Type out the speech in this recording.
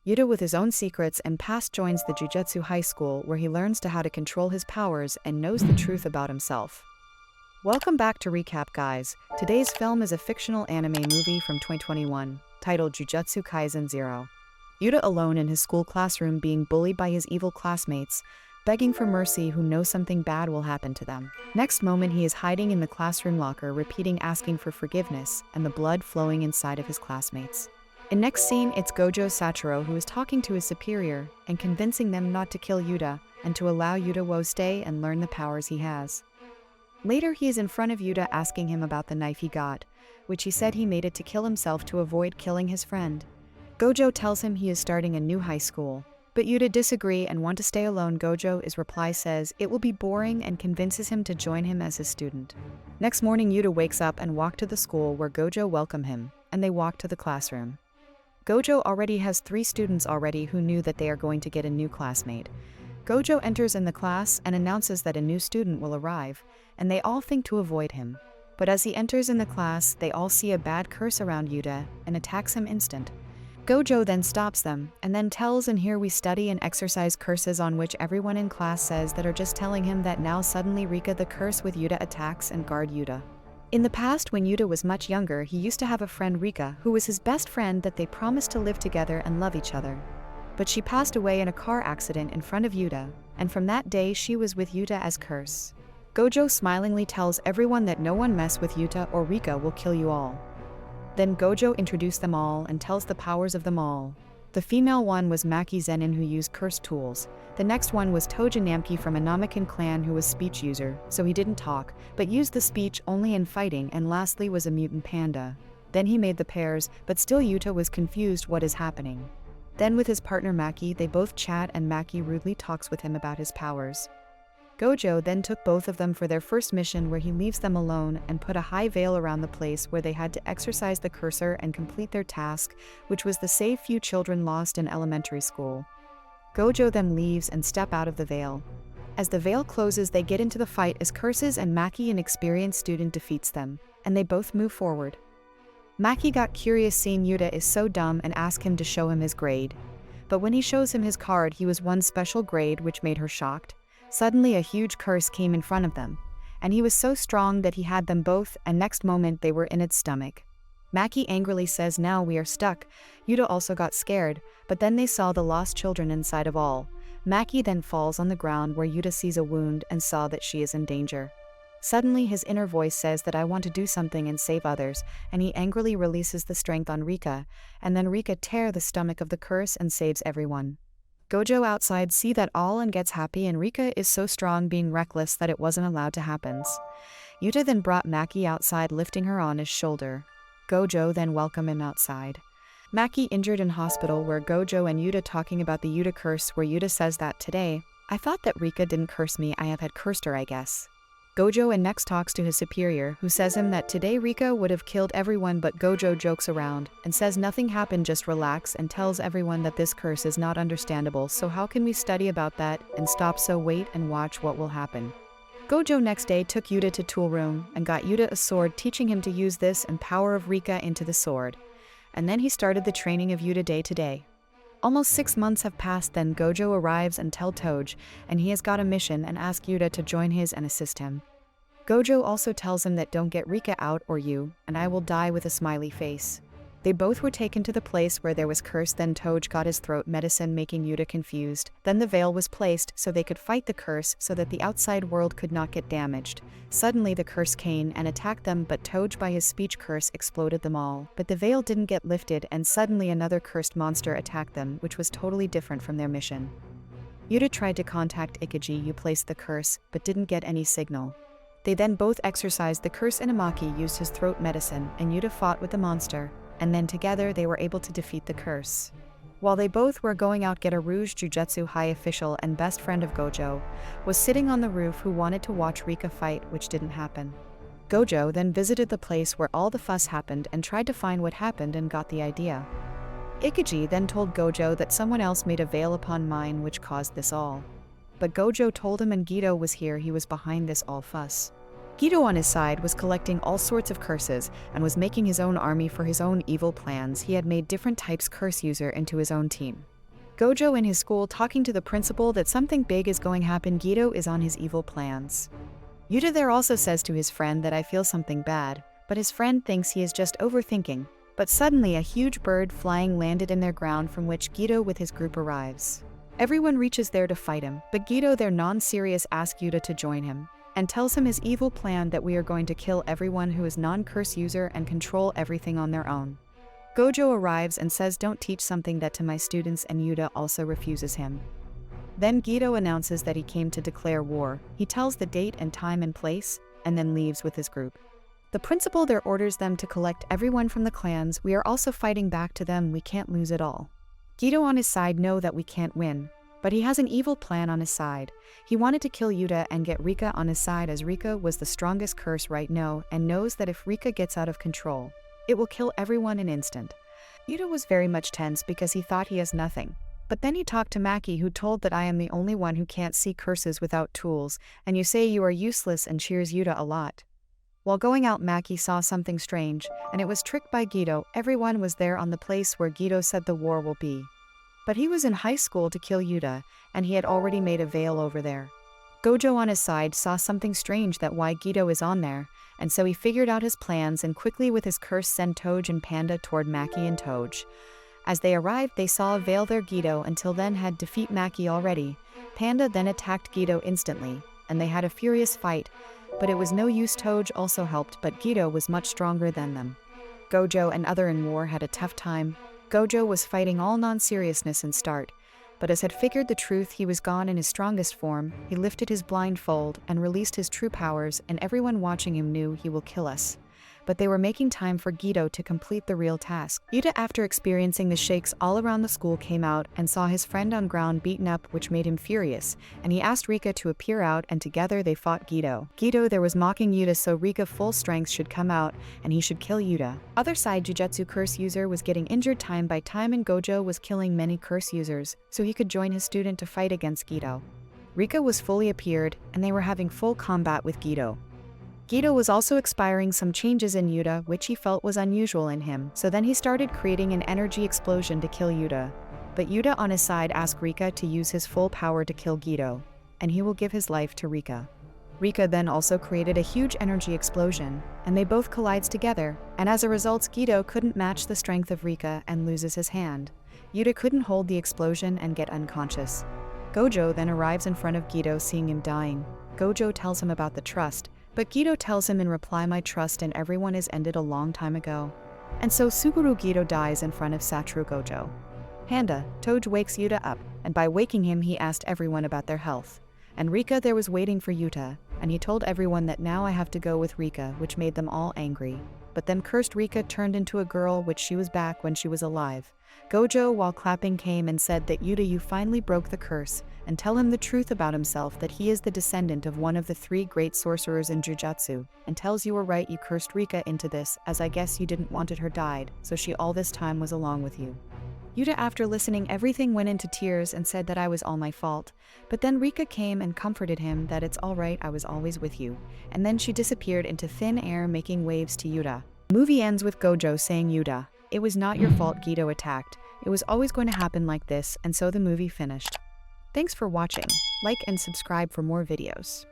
Yuta with his own secrets and past joins the Jujutsu High School where he learns how to control his powers and knows the truth about himself. Welcome back to Recap, guys. Today's film is a fictional anime movie from 2021, titled Jujutsu Kaisen 0. Yuta alone in his school classroom being bullied by his evil classmates, begging for mercy who know something bad will happen to them. Next moment he is hiding in the classroom locker repeating asking for forgiveness and the blood flowing inside of his classmates. In next scene it's Gojo Satoru who is talking to his superior and convincing them not to kill Yuta and to allow Yuta to stay and learn the powers he has. Later he is in front of Yuta asking him about the knife he got, which he said he made it to kill himself to avoid killing his friend. Gojo tells him he is starting a new high school, but Yuta disagree and want to stay alone. Gojo's reply says it will be boring and convinces him to join him as his student. Next morning Yuta wakes up and walks to the school where Gojo welcome him, and they walk to the classroom. Gojo already has 3 students already who knew that they are going to get a new classmate. Gojo enters in the class and announces that a new student will arrive, and they all think to avoid him. But as he enters in the class, they all see a bad curse around Yuta and attacks him instant. Gojo then stops them, and then tells and here we study and exercise curses on which everyone in class says that are just telling him that now suddenly Rika the curse with Yuta attacks and guard Yuta. In the past when Yuta was much younger he used to have a friend Rika who was his best friend that they promised to live together and love each other. But she passed away in a car accident in front of Yuta, and from that day she was with Yuta as curse. Gojo smilingly tells everyone that no one mess with Yuta or Rika will kill you all. Then Gojo introduced them all and tells the powers of them all. The female one was Maki Zenin who used cursed tools. The next one was Toja Namki from a Namakan clan who was speech user, so he didn't talk, but used the speech only in fighting, and lastly was a mutant panda. Then he made the pairs, but still Yuta was confused what is happening. Then with his partner Maki they both chat and Maki rudely talks with him about his powers. Gojo then took both of them for their first mission where he leaves them alone and put a high veil around the place where they had to exercise the cursor and complete their task, which was to save few children lost in elementary school. Gojo then leaves and step out of the veil. As the veil closes they get into the fight as curses and Maki, an experienced student, defeats them, and they both move forward. Maki got curious seeing Yuta is so dumb and asked him to show him his grade. But when he shows him his card he was one special grade which made her shocked. Suddenly a huge curse came in front of them, and he was so strong that he had them both, and next moment they were in its stomach. Maki angrily says now we are stuck. Yuta also got scared, but then they saw the lost children inside of all. Maki then falls on the ground where Yuta sees a wound and saw that she is in danger. Suddenly his inner voice says that I want to do something and save others, and he angrily releases the strength on Rika, and then Rika tears the stomach of the curse and saves everyone. Gojo outside see that all and gets happy, and Rika is so strong being reckless that it wasn't allowed to happen. Yuta then brought Maki outside lifting her on his shoulder. Gojo then welcomed him outside. Maki injured in hospital where Gojo and Yuta talking about the Yuta curse where Yuta says that today, I thought that Rika didn't curse me, I have had cursed her I guess. Gojo and next talks to his superior who says him that today Rika would have killed everyone, but Gojo jokes around and says nothing happened, just relax, and tells everyone that this curse is not understandable, so how can we study about that and stop, so wait and watch what will happen. Gojo next day took Yuta to tool room and got Yuta a sword, teaching him to use this and power of Rika into the sword. And then he started the training of Yuta day to day. Almost 6 months have passed, then Gojo arrives and tells Toj, and he has got a mission and asks Yuta to join his and assist him. Gojo also tells him that don't get Rika out or you, and I will die with a smiley face. They both were taken to the place where there was curse, then Toj got his throat medicine making Yuta confused. Then the veil was placed so they could fight the curse so that the outside world could not get damaged. Suddenly the curse came and attacked them, but Toj by his speech curse exploded them all. But the veil didn't get lifted and suddenly another cursed monster attacked them, which was totally different from their mission. Yuta tried to contact Ikiji who placed the curse, but didn't get any signal. They then both exorcised the curse and Maki used his throat medicine and Yuta fought with the monster, and then together they were able to defeat the curse. While they both were going out, get a Rouge Jujutsu High official and best friend of Gojo was sitting on the roof who wanted to watch Rika fight, which didn't happen. Gojo then visited the place where all the fuss happened and tried to find what happened and got the idea. Ikiji then told Gojo that someone else made a veil upon mine which caused this all. But Gojo told him and Geto was here, he was behind this all fuss. Geto on his side was collecting all sorts of curses and was making his own army for his own evil plans. He had made different types curse user into his own team. Gojo in his school talking to the principal that something big is going to happen. Geto is on his evil plans. Yuta there also says to his friend that I feel something bad, but his friend thinks he is just overthinking. But suddenly a huge bird flying landed in their ground from which Geto with his group arrives. Everyone reaches there to fight him, but Geto there non-serious asks Yuta to join him, and tells him his evil plan that we are going to kill everyone who is non-curse user and control everything on their own. Gojo arrives and says don't teach something that to my students, and Yuta also refuses him. Then Geto announces that he came to declare war. He tells the date and time and place, and then leaves with his group. The principal there orders them to collect everyone from the clans. We are also fighting back to them, we can't lose it all. Geto on his side know that we can't win, but he has an evil plan on his side. He wanted to kill Yuta and get Rika on his side, as Rika was the strongest curse right now and knows that if Rika gets out of control, it will kill everyone in an instant. Yuta was very much tense because he thought he has nothing. But then he talked to Maki, who told that I am the only one who can't see curses without tools, and you say you are useless, and cheers Yuta a lot. While going out, Maki saw something strange, and it was tricked by Geto. Everyone was there on the place where Geto said the war will be. But he was in high school to kill Yuta, and he had already made a veil over there. Gojo on his side saw something strange, that why Geto is on there, and so he figured out his plans and quickly with his curse sent Toj and Panda toward Maki and Toj. As they arrived, they saw a veil there. Geto until then had defeat Maki already. Panda then attacked Geto instantly, and they had a furious fight, but it was no use. Toj also helped, but Geto was much stronger than them. Gojo and other in war had a tough time. Gojo was fighting all non-seriousness and start, but as had figured the truth, he was gone in his strongest form. He lifted his blindfold and released his true powers, and everyone watching him knew he will kill us. But they were making time for Geto to complete the real task. Yuta, after experiencing the shakes all around the school, came out and saw his friend on ground beaten up, which made him furious, and he asked Rika to appear out, and together they fought Geto. Geto there was mocking Yuta, so Rika full strength should come out and he should kill Yuta. Other side, Jujutsu curse user was getting injured time by time, and Gojo was killing many curse users so he could join his student to fight against Geto. Rika was fully appeared and they were having full combat with Geto. Geto was also expiring some changes in Yuta, which he felt was unusual in him, so then he started creating an energy explosion to kill Yuta. But Yuta on his side asked Rika to use his full power to kill Geto, and he will give his life to Rika. Rika then also created a huge energy explosion, and they both collides together, and as a result Geto couldn't match the strength of Rika and loses his hand. Yuta couldn't hold the explosion and get unconscious. Gojo then arrives in front of Geto, seeing him dying. Gojo tells him about the trust, but Geto tells him in reply, my trust and everyone is ended a long time ago. And so Suguru Geto dies in front of Satoru Gojo. Panda, Toj wakes Yuta up, and by waking him he asked everyone about their health. And Rika there was waiting for Yuta, and he told everyone that now I have to go with Rika, which made them all angry. But then cursed Rika turned into a girl, which she was back when she was alive. Gojo while clapping came and said that Yuta, you finally broke the curse, and tell him the truth about himself, that he is the descendant of one of the 3 great sorcerers in Jujutsu, and tells you were right, you cursed Rika into this, as I guess you didn't wanted her died, so she all this time was along with you. Yuta after listening everything went into tears and said that I was all my fault, but then Rika came and comforted him that it's alright, I was always with you, and then she disappeared into thin air making waves to Yuta. Movie ends with Gojo saying, Yuta, it was not your fault Geto attacked, it was always going to happen like this, and so the movie finished. Thanks for watching. Like and subscribe for more videos.